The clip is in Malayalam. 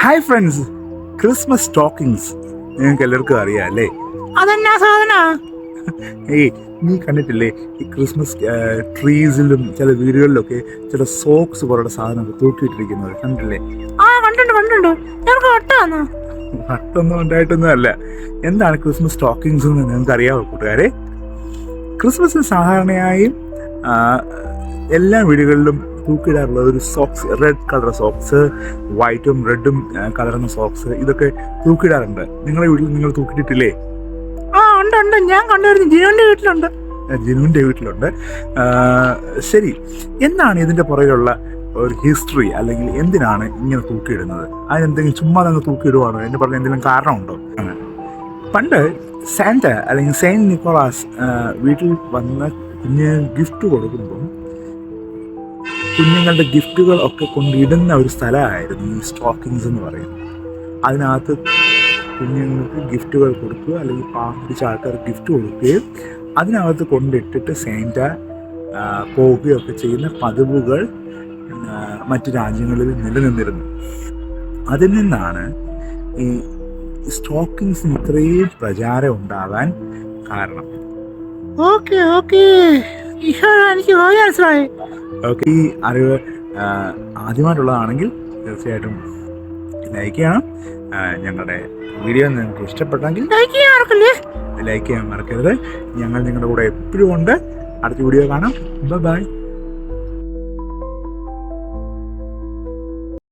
ഹായ് ഫ്രണ്ട്സ്, ക്രിസ്മസ് സ്റ്റോക്കിങ്സ് നിങ്ങൾക്ക് എല്ലാവർക്കും അറിയാം അല്ലേ? അതെന്നാ സാധന? ഏയ്, നീ കണ്ടിട്ടില്ലേ ഈ ക്രിസ്മസ് ട്രീസിലും ചില വീടുകളിലൊക്കെ ചില സോക്സ് പോലുള്ള സാധനമൊക്കെ തൂക്കിയിട്ടിരിക്കുന്നത് കണ്ടില്ലേ? ആ കണ്ടുണ്ട്. ഞങ്ങൾക്ക് വട്ടാന്നോ? വട്ടൊന്നും ഉണ്ടായിട്ടൊന്നും അല്ല. എന്താണ് ക്രിസ്മസ് സ്റ്റോക്കിങ്സ് എന്ന് നിങ്ങൾക്ക് അറിയാമോ കൂട്ടുകാരെ? ക്രിസ്മസിന് സാധാരണയായും എല്ലാ വീടുകളിലും തൂക്കിയിടാറുള്ള ഒരു സോക്സ്, റെഡ് കളർ സോക്സ്, വൈറ്റും റെഡും കലർന്ന സോക്സ്, ഇതൊക്കെ തൂക്കിയിടാറുണ്ട്. നിങ്ങളുടെ വീട്ടിൽ നിങ്ങൾ തൂക്കിയിട്ടില്ലേ? ആ ഉണ്ട്. ഞാൻ കണ്ടായിരുന്നു. ജിനുവിൻ്റെ വീട്ടിലുണ്ട്. ശരി, എന്താണ് ഇതിൻ്റെ പുറകെയുള്ള ഒരു ഹിസ്റ്ററി, അല്ലെങ്കിൽ എന്തിനാണ് ഇങ്ങനെ തൂക്കിയിടുന്നത്? അതിനെന്തെങ്കിലും ചുമ്മാ അങ്ങ് തൂക്കിയിടുവാണോ? എന്ന് പറഞ്ഞ എന്തെങ്കിലും കാരണമുണ്ടോ? പണ്ട് സാന്റ അല്ലെങ്കിൽ സെയിൻറ്റ് നിക്കോളാസ് വീട്ടിൽ വന്ന് കുഞ്ഞ് ഗിഫ്റ്റ് കൊടുക്കുമ്പം കുഞ്ഞുങ്ങളുടെ ഗിഫ്റ്റുകൾ ഒക്കെ കൊണ്ടിടുന്ന ഒരു സ്ഥലമായിരുന്നു ഈ സ്റ്റോക്കിങ്സ് എന്ന് പറയുന്നത്. അതിനകത്ത് കുഞ്ഞുങ്ങൾക്ക് ഗിഫ്റ്റുകൾ കൊടുക്കുക, അല്ലെങ്കിൽ പാർപ്പിച്ച ആൾക്കാർക്ക് ഗിഫ്റ്റ് കൊടുക്കുകയും അതിനകത്ത് കൊണ്ടിട്ടിട്ട് സാന്റ പോവുകയൊക്കെ ചെയ്യുന്ന പതിവുകൾ മറ്റു രാജ്യങ്ങളിൽ നിലനിന്നിരുന്നു. അതിൽ നിന്നാണ് ഈ സ്റ്റോക്കിങ്സിന് ഇത്രയും പ്രചാരം ഉണ്ടാകാൻ കാരണം. ഓക്കെ, എനിക്ക് മനസ്സിലായി. ഓക്കെ, ഈ അറിവ് ആദ്യമായിട്ടുള്ളതാണെങ്കിൽ തീർച്ചയായിട്ടും ലൈക്ക് ചെയ്യണം. ഞങ്ങളുടെ വീഡിയോ നിങ്ങൾക്ക് ഇഷ്ടപ്പെട്ടെങ്കിൽ ലൈക്ക് ചെയ്യാൻ മറക്കരുത്. ഞങ്ങൾ നിങ്ങളുടെ കൂടെ എപ്പോഴും ഉണ്ട്. അടുത്ത വീഡിയോ കാണാം. ബൈ.